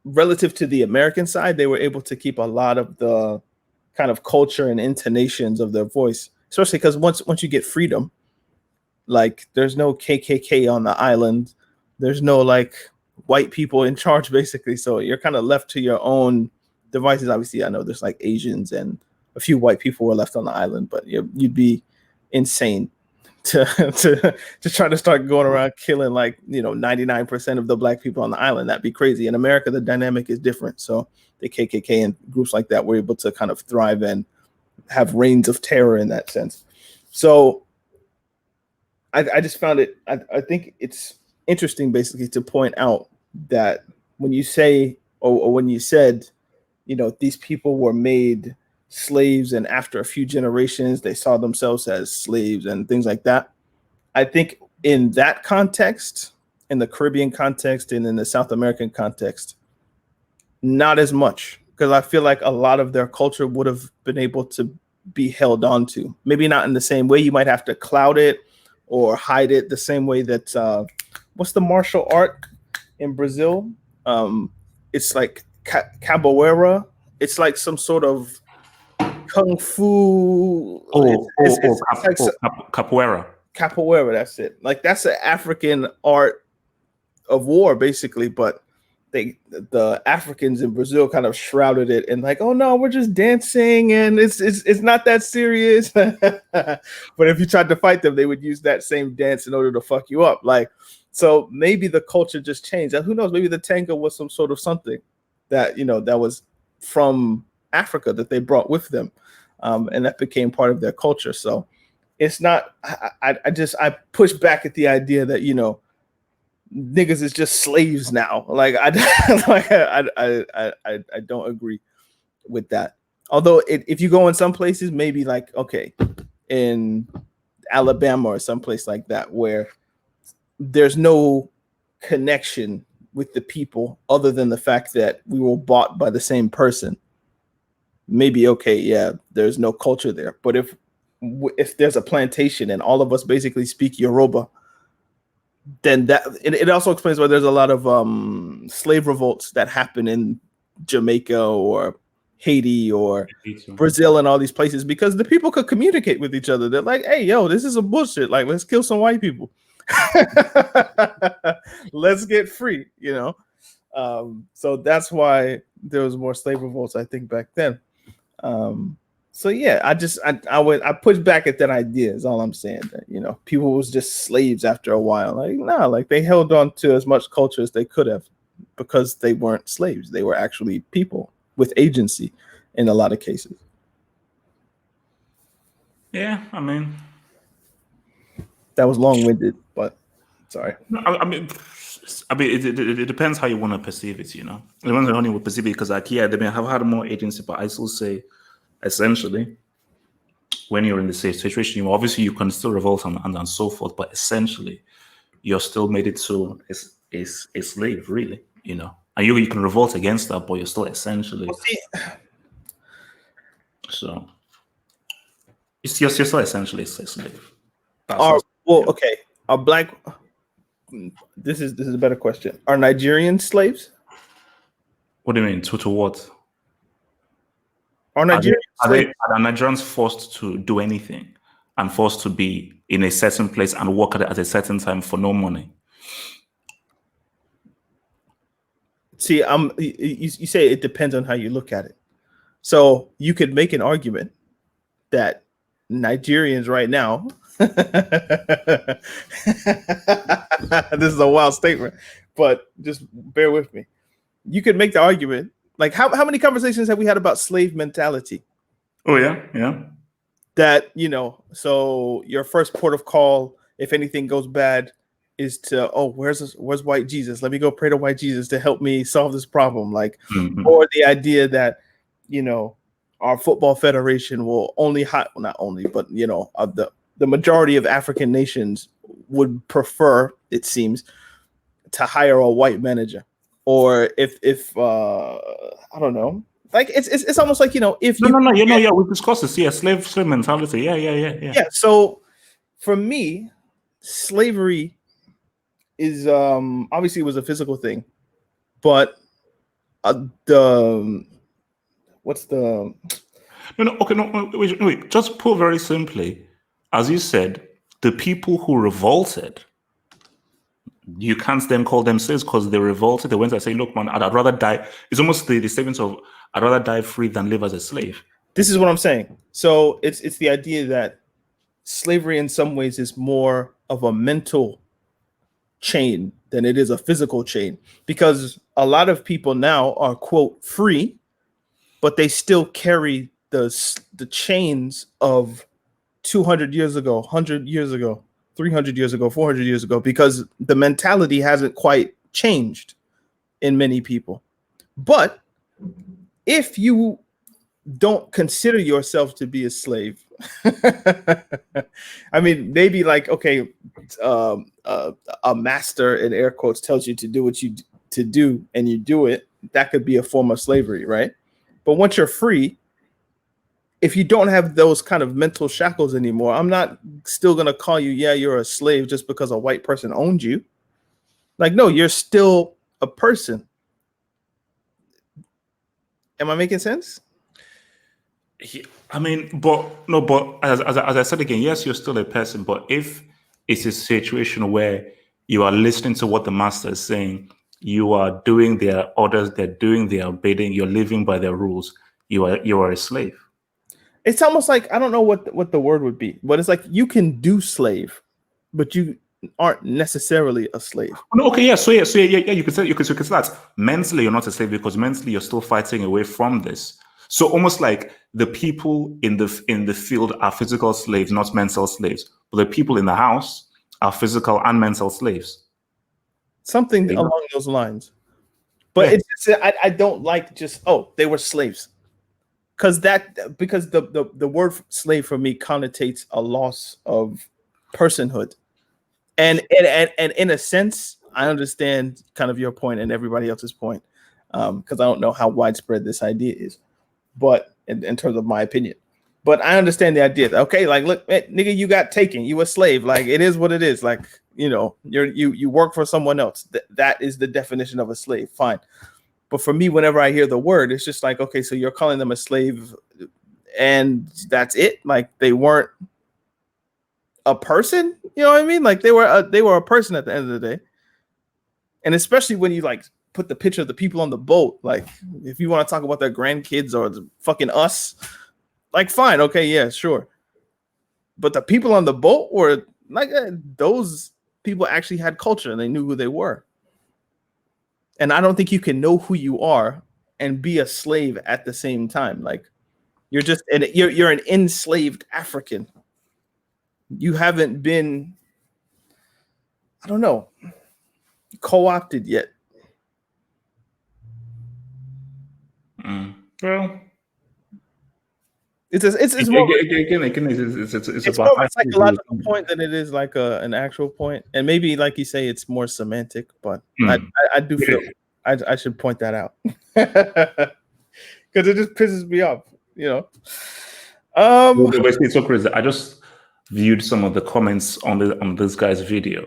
relative to the American side, they were able to keep a lot of the kind of culture and intonations of their voice, especially because once you get freedom, like there's no KKK on the island, there's no like white people in charge basically, so you're kind of left to your own devices. Obviously, I know there's like Asians and a few white people were left on the island, but you'd be insane to try to start going around killing like 99% of the black people on the island. That'd be crazy. In America, the dynamic is different, so the KKK and groups like that were able to kind of thrive and have reigns of terror in that sense. So I just found it, I think it's interesting basically to point out that when you say, or when you said, these people were made slaves and after a few generations, they saw themselves as slaves and things like that. I think in that context, in the Caribbean context and in the South American context, not as much, because I feel like a lot of their culture would have been able to be held on to. Maybe not in the same way. You might have to cloud it or hide it the same way that what's the martial art in Brazil? It's like capoeira. It's like some sort of kung fu. Capoeira. Capoeira, that's it. Like that's an African art of war, basically, but the Africans in Brazil kind of shrouded it and like, oh no, we're just dancing and it's not that serious. But if you tried to fight them, they would use that same dance in order to fuck you up. Like, so maybe the culture just changed. And who knows? Maybe the tango was some sort of something that that was from Africa that they brought with them, and that became part of their culture. So it's not. I push back at the idea that niggas is just slaves now. Like I don't agree with that. Although if you go in some places, maybe like in Alabama or someplace like that where there's no connection with the people other than the fact that we were bought by the same person, maybe there's no culture there. But if there's a plantation and all of us basically speak Yoruba, then that it also explains why there's a lot of slave revolts that happen in Jamaica or Haiti or Brazil and all these places, because the people could communicate with each other. They're like, hey, yo, this is a bullshit. Like, let's kill some white people. Let's get free, So that's why there was more slave revolts, I think, back then. So yeah, I push back at that idea is all I'm saying. That people was just slaves after a while. Like like they held on to as much culture as they could have because they weren't slaves. They were actually people with agency in a lot of cases. Yeah, I mean that was long-winded, but sorry. I mean, it depends how you want to perceive it. It depends on how you want to perceive it, because they may have had more agency, but I still say, essentially, when you're in the same situation, obviously you can still revolt and so forth, but essentially, you're still made it to a slave, really. And you can revolt against that, but you're still essentially. So you're still essentially a slave. Are black? This is a better question. Are Nigerians slaves? What do you mean? To what? Are Nigerians forced to do anything and forced to be in a certain place and work at a certain time for no money? See, you say it depends on how you look at it. So you could make an argument that Nigerians right now, this is a wild statement, but just bear with me. You could make the argument, like how many conversations have we had about slave mentality? Oh yeah. That, so your first port of call, if anything goes bad, is to, where's white Jesus? Let me go pray to white Jesus to help me solve this problem. Like, or the idea that, our football federation will not only, but the majority of African nations would prefer, it seems, to hire a white manager. Or if I don't know, like it's almost like we discussed this, slave mentality, yeah. So for me, slavery is obviously it was a physical thing, but the what's the No, wait. Just put very simply, as you said, the people who revolted, you can't then call them slaves because they revolted. They went and say, look, man, I'd rather die. It's almost the statement of, I'd rather die free than live as a slave. This is what I'm saying. So it's the idea that slavery in some ways is more of a mental chain than it is a physical chain, because a lot of people now are, quote, free, but they still carry the chains of 200 years ago, 100 years ago, 300 years ago, 400 years ago, because the mentality hasn't quite changed in many people. But if you don't consider yourself to be a slave, I mean, maybe like, okay, a master in air quotes tells you to do what you to do and you do it, that could be a form of slavery, right? But once you're free, if you don't have those kind of mental shackles anymore, I'm not still going to call you, yeah, you're a slave just because a white person owned you. Like, no, you're still a person. Am I making sense? I mean, but as I said again, yes, you're still a person, but if it's a situation where you are listening to what the master is saying, you are doing their orders, they're doing their bidding, you're living by their rules, you are a slave. It's almost like, I don't know what the word would be, but it's like you can do slave, but you aren't necessarily a slave. No, okay, yeah, you could say that mentally you're not a slave because mentally you're still fighting away from this. So almost like the people in the field are physical slaves, not mental slaves, but the people in the house are physical and mental slaves. Something along those lines. But Yeah. it's just, I don't like just, oh, they were slaves. Because the word slave for me connotates a loss of personhood. And in a sense, I understand kind of your point and everybody else's point. Because I don't know how widespread this idea is, but in terms of my opinion. But I understand the idea. Okay, like, look, man, nigga, you got taken. You a slave. Like, it is what it is. Like, you know, you work for someone else. That is the definition of a slave. Fine. But for me, whenever I hear the word, it's just like, okay, so you're calling them a slave and that's it? Like, they weren't a person? You know what I mean? Like, they were a person at the end of the day. And especially when you like put the picture of the people on the boat, like if you want to talk about their grandkids or the fucking us, like, fine, okay, yeah, sure. But the people on the boat were like, those people actually had culture and they knew who they were. And I don't think you can know who you are and be a slave at the same time. Like, you're just you're an enslaved African. You haven't been, I don't know, co-opted yet. Well, It's more it's more of a psychological point than it is like an actual point. And maybe, like you say, it's more semantic, but I do feel I should point that out because it just pisses me off, you know. It's so crazy. I just viewed some of the comments on this guy's video,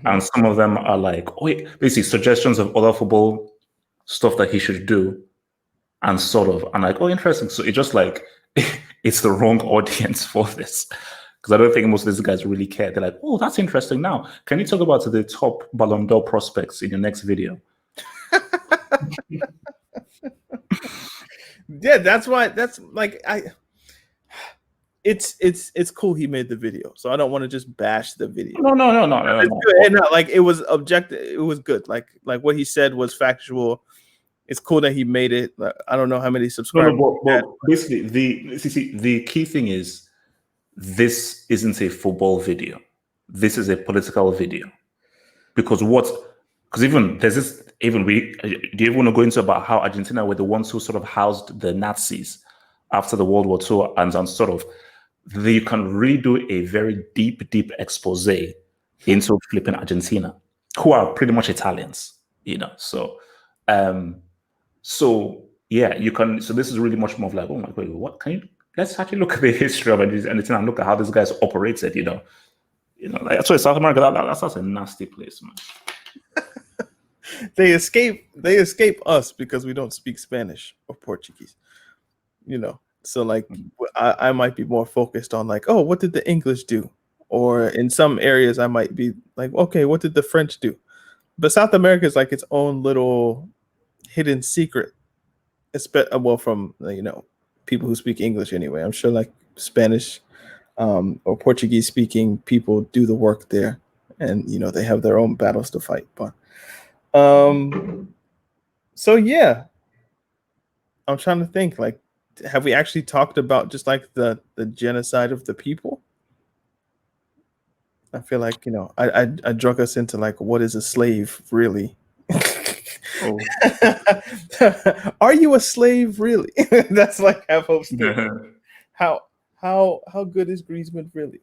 and some of them are like, oh, wait, basically suggestions of other football stuff that he should do, and I'm like, oh, interesting. So it's just like it's the wrong audience for this, because I don't think most of these guys really care. They're like, oh, that's interesting. Now, can you talk about the top Ballon d'Or prospects in your next video? Yeah, that's why. That's like it's cool he made the video, so I don't want to just bash the video. No. It's good. And like, it was objective. It was good. Like what he said was factual. It's cool that he made it. I don't know how many subscribers. But basically, the key thing is this isn't a football video. This is a political video. Because even there's this, do you want to go into about how Argentina were the ones who sort of housed the Nazis after the World War II, and you can really do a very deep expose into flipping Argentina, who are pretty much Italians, you know. So yeah, you can. So this is really much more of like, oh my God, what can you? Let's actually look at the history of Argentina and look at how these guys operated. You know, like, that's why South America. That's a nasty place, man. They escape us because we don't speak Spanish or Portuguese. So like I might be more focused on like, oh, what did the English do? Or in some areas I might be like, okay, what did the French do? But South America is like its own little hidden secret. Well, from people who speak English anyway. I'm sure like Spanish or Portuguese speaking people do the work there, and they have their own battles to fight. But so yeah, I'm trying to think like, have we actually talked about just like the genocide of the people? I feel like I drug us into like, what is a slave really? Oh. Are you a slave really? That's like half hope's thing. How good is Griezmann really?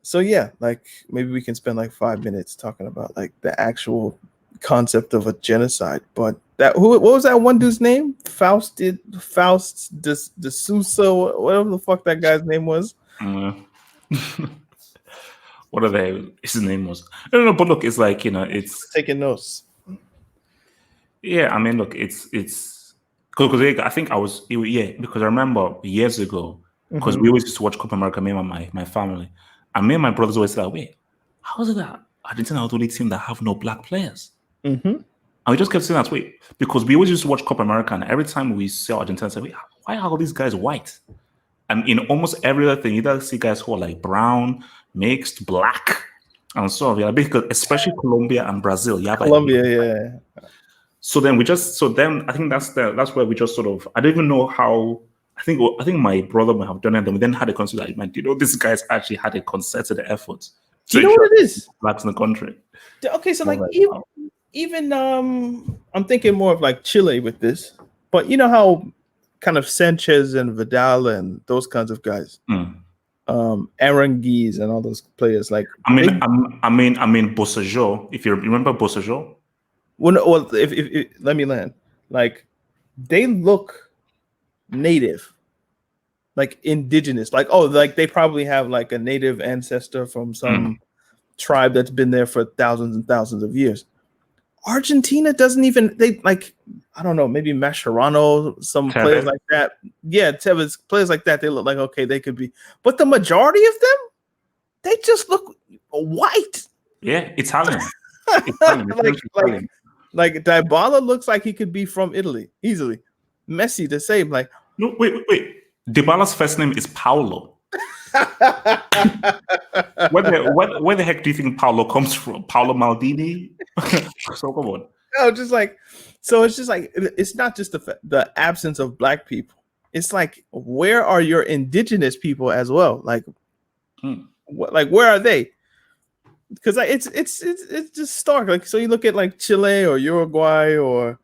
So yeah, like maybe we can spend like 5 minutes talking about like the actual concept of a genocide. But what was that one dude's name? Faust de Sousa, whatever the fuck that guy's name was. Whatever his name was. I don't know, but look, it's like it's taking notes. Yeah, I mean, look, it's because I think because I remember years ago, because we always used to watch Copa America, me and my family, and me and my brothers always like, wait, how is it that Argentina are the only team that have no black players? And we just kept saying that, wait, because we always used to watch Copa America, and every time we saw Argentina, say, wait, why are all these guys white? And in almost every other thing, you either see guys who are like brown, mixed, black, and so on. Yeah, because especially Colombia and Brazil, you have Colombia, yeah. So then I think that's where we just sort of, I don't even know how. I think my brother might have done it, and we then had a concept like, these guys actually had a concerted effort. Do you know what it is? Blacks in the country. Okay, so like even I'm thinking more of like Chile with this, but you know how kind of Sanchez and Vidal and those kinds of guys, Aranguiz and all those players, like I mean Bosajo. If you remember Bosajo. Well, if let me land. Like they look native, like indigenous, like like they probably have like a native ancestor from some tribe that's been there for thousands and thousands of years. Argentina doesn't even, they like, I don't know, maybe Mascherano, some Tevez. players like that. Yeah, Tevez, players like that, they look like, okay, they could be, but the majority of them, they just look white. Yeah, Italian. Like Dybala looks like he could be from Italy easily. Messi the same. Like, no, wait. Dybala's first name is Paolo. Where the heck do you think Paolo comes from? Paolo Maldini? So come on. No, just like, so it's just like, it's not just the absence of black people. It's like, where are your indigenous people as well? Like, like where are they? Because it's just stark. Like, so you look at like Chile or Uruguay or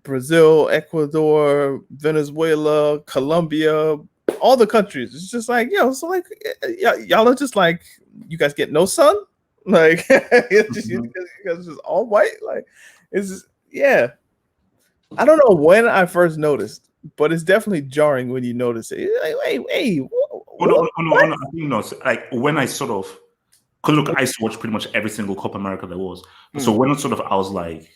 Brazil, Ecuador, Venezuela, Colombia, all the countries. It's just like, so like y'all are just like, you guys get no sun. Like it's just, you guys just all white. Like it's just, yeah. I don't know when I first noticed, but it's definitely jarring when you notice it. Like, hey, no, I think no. Like when I sort of. Because look, I used to watch pretty much every single Copa America there was. So when I was like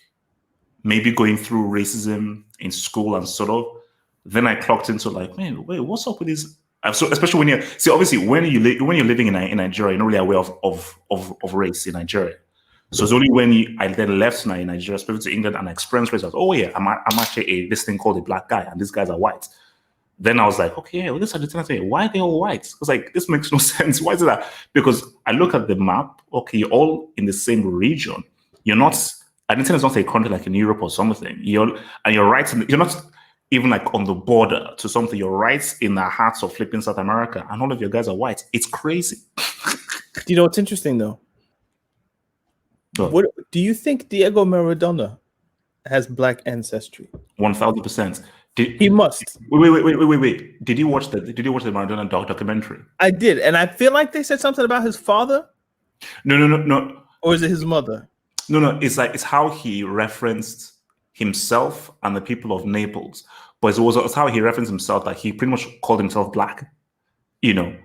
maybe going through racism in school and sort of, then I clocked into like, man, wait, what's up with this? So especially when obviously when you're living in Nigeria, you're not really aware of race in Nigeria. So it's only when I then left Nigeria, spoke to England and I experienced race. I was, oh yeah, I'm actually this thing called a black guy, and these guys are white. Then I was like, okay, well, this Argentina thing, why are they all white? I was like, this makes no sense. Why is it that? Because I look at the map, okay, you're all in the same region. Argentina is not a country like in Europe or something. You're right, you're not even like on the border to something. You're right in the heart of flipping South America, and all of your guys are white. It's crazy. Do you know what's interesting though? What do you think Diego Maradona has black ancestry? 1000%. He must. Wait. Did you watch the Maradona documentary? I did, and I feel like they said something about his father. No. Or is it his mother? No. It's how he referenced himself and the people of Naples, but it's how he referenced himself that he pretty much called himself black. And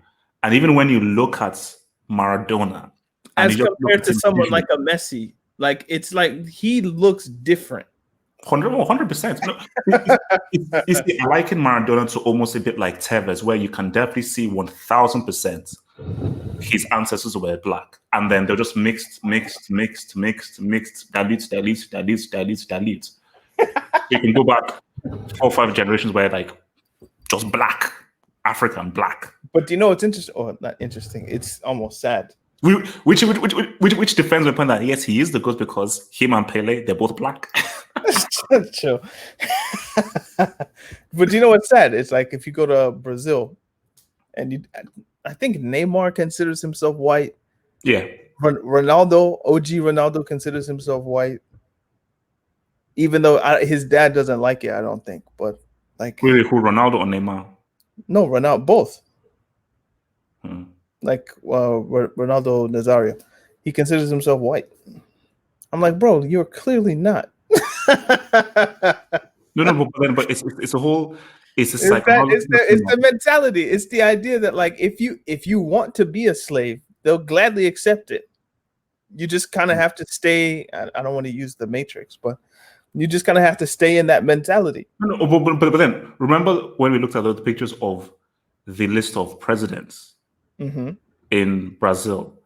even when you look at Maradona And as you just look compared at to him someone clearly. like a Messi. Like it's like he looks different. 100%. No, I liken Maradona to almost a bit like Tevez, where you can definitely see 1000% his ancestors were black, and then they're just mixed, dilute. You can go back 4 or 5 generations where like just black, African black. But you know it's interesting? Oh, not interesting. It's almost sad. Which defends my point that yes, he is the GOAT because him and Pele, they're both black. Chill. But you know what's sad? It's like if you go to Brazil, and I think Neymar considers himself white. Yeah. Ronaldo, OG Ronaldo considers himself white, even though his dad doesn't like it. I don't think, but like, Really, who, Ronaldo or Neymar? no, Ronaldo, both. Hmm. Like Ronaldo Nazario, he considers himself white. I'm like, bro, you're clearly not. No, but it's a whole. It's a It's psychology. it's the mentality. It's the idea that like if you want to be a slave, they'll gladly accept it. You just kind of have to stay. I don't want to use the Matrix, but you just kind of have to stay in that mentality. No, but then remember when we looked at the pictures of the list of presidents in Brazil.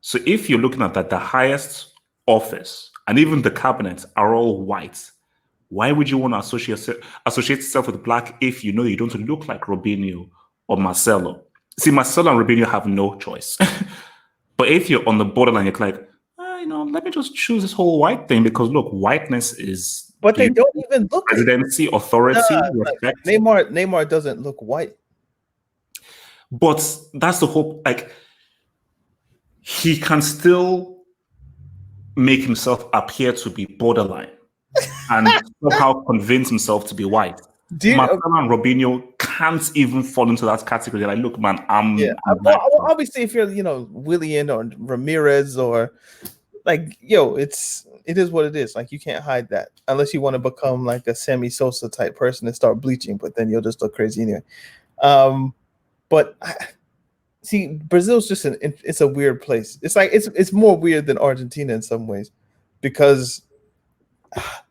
So if you're looking at that, the highest office and even the cabinet are all white. Why would you want to associate yourself with black if you know you don't look like Robinho or Marcelo? See, Marcelo and Robinho have no choice. But if you're on the borderline, you're like, let me just choose this whole white thing because look, whiteness is. But they don't even look presidency, authority, respect. Neymar doesn't look white. But that's the whole. Like, he can still make himself appear to be borderline. And somehow convince himself to be white. Marcelo and Robinho can't even fall into that category. They're like, look, man, I'm obviously if you're, Willian or Ramirez or like, it is what it is. Like you can't hide that unless you want to become like a Sammy Sosa type person and start bleaching, but then you'll just look crazy anyway. But see, Brazil's just it's a weird place. It's like it's more weird than Argentina in some ways because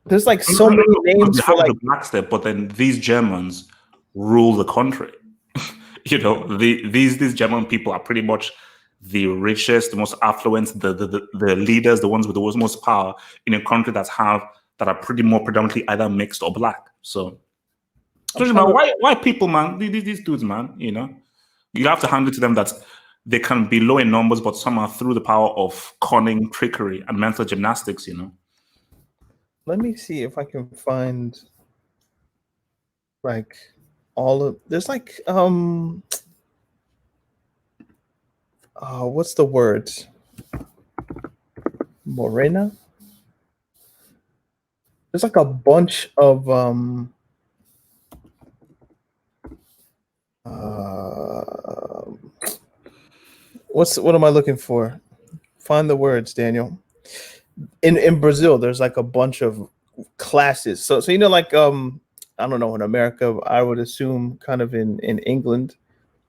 there's like so many names for like the blacks there, but then these Germans rule the country. These German people are pretty much the richest, the most affluent, the leaders, the ones with the most power in a country that are pretty more predominantly either mixed or black. So, white people, man, these dudes, man, you have to hand it to them that they can be low in numbers, but somehow through the power of cunning, trickery, and mental gymnastics, Let me see if I can find like there's like what's the word? Morena? There's like a bunch of what am I looking for? Find the words, Daniel. In Brazil, there's like a bunch of classes. So like I don't know, in America, I would assume kind of in England,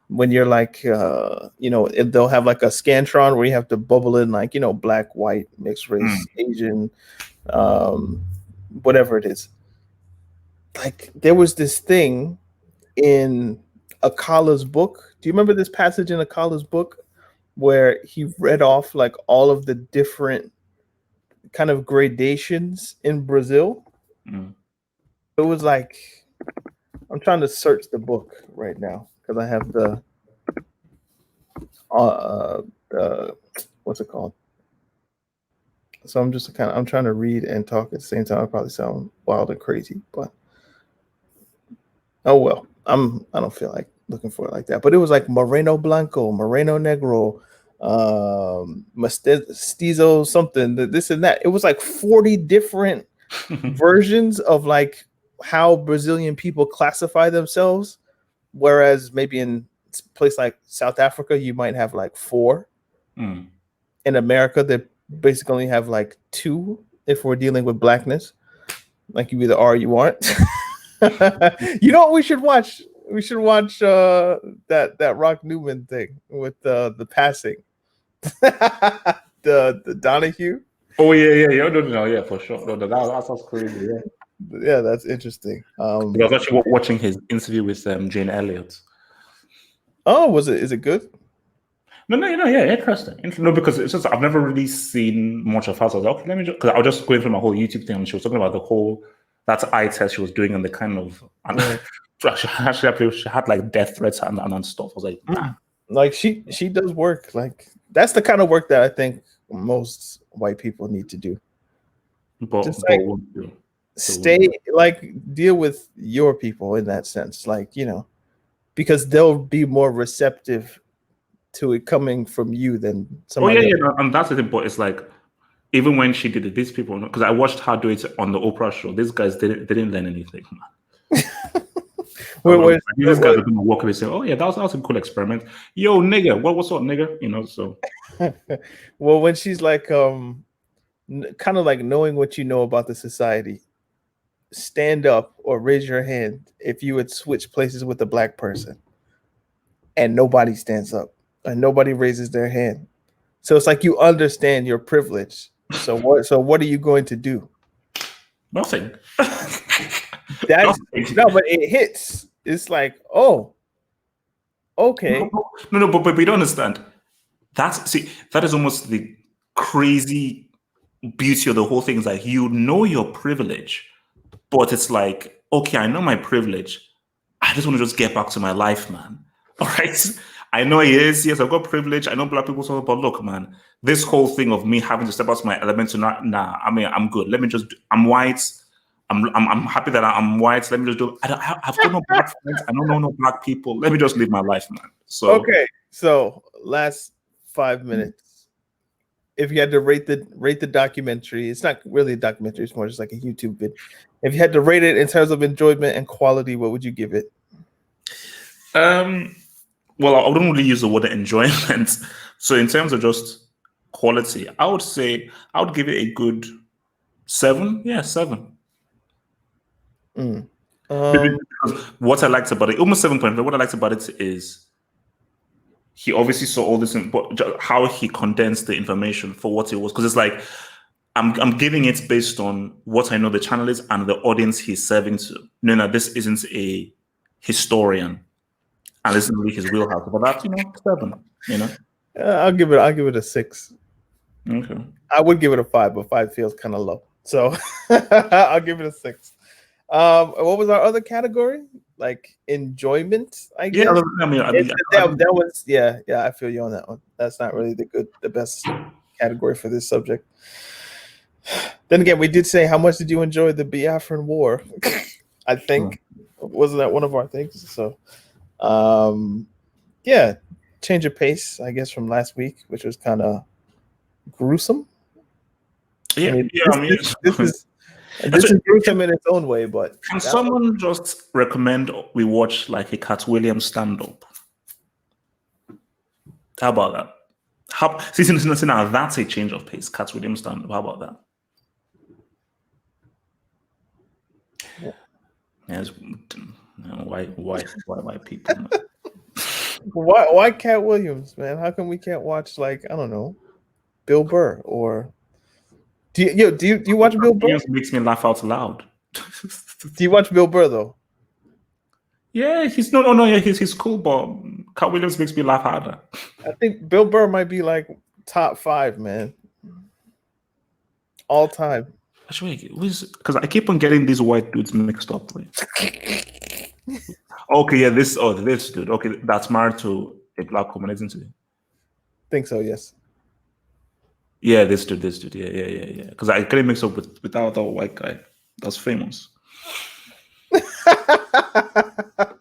when you're like they'll have like a Scantron where you have to bubble in like black, white, mixed race, Asian, whatever it is. Like there was this thing in Akala's book. Do you remember this passage in Akala's book where he read off like all of the different kind of gradations in Brazil? It was like, I'm trying to search the book right now because I have the what's it called? So I'm trying to read and talk at the same time. I probably sound wild and crazy, but oh well. I don't feel like looking for it like that. But it was like Moreno Blanco, Moreno Negro, mestizo something, this and that. It was like 40 different versions of like how Brazilian people classify themselves, whereas maybe in a place like South Africa you might have like 4. In America they basically only have like 2 if we're dealing with blackness. Like you either are or you aren't. You know what we should watch? We should watch that Rock Newman thing with the passing. the Donahue. Oh yeah. No, yeah, for sure. No, that sounds crazy. Yeah. Yeah, that's interesting. I was actually watching his interview with Jane Elliott. Oh, is it good? No, yeah, interesting. No, because it's just I've never really seen much of her. So I was like, okay, let me just because I was just going through my whole YouTube thing, and she was talking about the whole that eye test she was doing and the kind of and she had like death threats and stuff. I was like, nah. Like she does work. Like that's the kind of work that I think most white people need to do. But Stay like deal with your people in that sense, like because they'll be more receptive to it coming from you than somebody else. No, and that's the thing. But it's like even when she did it, these people, because I watched her do it on the Oprah show. These guys didn't learn anything. These guys are gonna walk away and say, "Oh yeah, that was a cool experiment." Yo, nigga, what's up, nigga? So. Well, when she's like, kind of like knowing what you know about the society, stand up or raise your hand if you would switch places with a black person, and nobody stands up and nobody raises their hand. So it's like you understand your privilege. So what are you going to do? Nothing. That's no, but it hits. It's like, oh, okay. No, but we don't understand. That is almost the crazy beauty of the whole thing. Is like you know your privilege, but it's like, okay, I know my privilege. I just want to just get back to my life, man. All right. I know it is. Yes, I've got privilege. I know black people suffer, but look, man, this whole thing of me having to step out to my element to nah. I mean, I'm good. Let me just. I'm white. I'm happy that I'm white. Let me just do. I've got no black friends. I don't know no black people. Let me just live my life, man. So okay. So last 5 minutes. If you had to rate the documentary, it's not really a documentary. It's more just like a YouTube vid. If you had to rate it in terms of enjoyment and quality, what would you give it? Well, I wouldn't really use the word enjoyment. So in terms of just quality, I would say I would give it a good 7. Yeah, 7. What I liked about it, almost 7.5. What I liked about it is he obviously saw all this, but how he condensed the information for what it was. Because it's like I'm giving it based on what I know the channel is and the audience he's serving to. No, this isn't a historian. And this isn't really his wheelhouse. But that's 7. I'll give it a 6. Okay. I would give it a 5, but 5 feels kind of low. So I'll give it a 6. What was our other category? Like enjoyment, I guess. Yeah, I mean, that was yeah. I feel you on that one. That's not really the best category for this subject. Then again, we did say how much did you enjoy the Biafran War? I think wasn't that one of our things? So, yeah, change of pace, I guess, from last week, which was kind of gruesome. Yeah, this is gruesome in its own way, but can someone just recommend we watch like a Cat Williams stand-up? How about that? Now that's a change of pace. Cat Williams stand-up. How about that? Yes. Why people? Why Cat Williams, man? How come we can't watch like I don't know, Bill Burr or? Do you watch Bill Burr? Makes me laugh out loud. Do you watch Bill Burr though? Yeah, he's no. Yeah, he's cool, but Cat Williams makes me laugh harder. I think Bill Burr might be like top 5, man, all time. Actually, because I keep on getting these white dudes mixed up. Okay, yeah, this dude. Okay, that's married to a black woman, isn't he? Think so, yes. Yeah, this dude. Yeah. Because I get it mixed up with that other white guy that's famous. Yeah,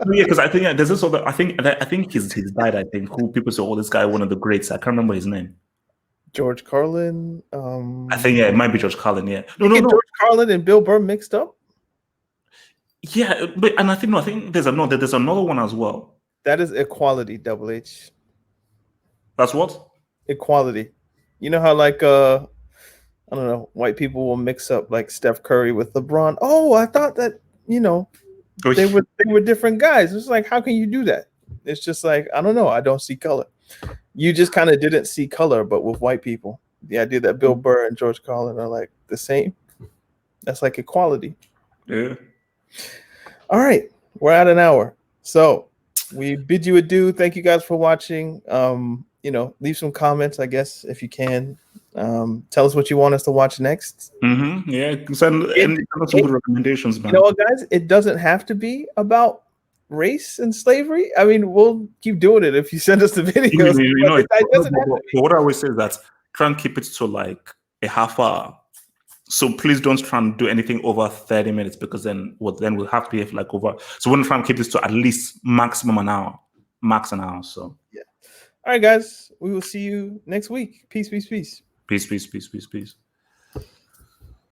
because I think there's this other. I think he's died. I think who people say, oh, this guy one of the greats. I can't remember his name. George Carlin. I think it might be George Carlin. Yeah, no. George Carlin and Bill Burr mixed up. Yeah, but I think there's another one as well. That is equality, Double H. That's what? Equality. You know how like I don't know, white people will mix up like Steph Curry with LeBron. Oh, I thought that they were different guys. It's like, how can you do that? It's just like, I don't know. I don't see color. You just kind of didn't see color, but with white people, the idea that Bill Burr and George Carlin are like the same. That's like equality. Yeah. All right, we're at an hour, so we bid you adieu. Thank you guys for watching. Leave some comments, I guess, if you can. Tell us what you want us to watch next. Yeah, send some good recommendations, man. You know what, guys? It doesn't have to be about race and slavery. I mean, we'll keep doing it if you send us the videos. It doesn't have to be. What I always say is that try and keep it to like a half hour. So please don't try and do anything over 30 minutes because then we'll have to have like over. So we're gonna try and keep this to at least maximum an hour, max an hour. So yeah. All right, guys. We will see you next week. Peace, peace, peace. Peace, peace, peace, peace, peace.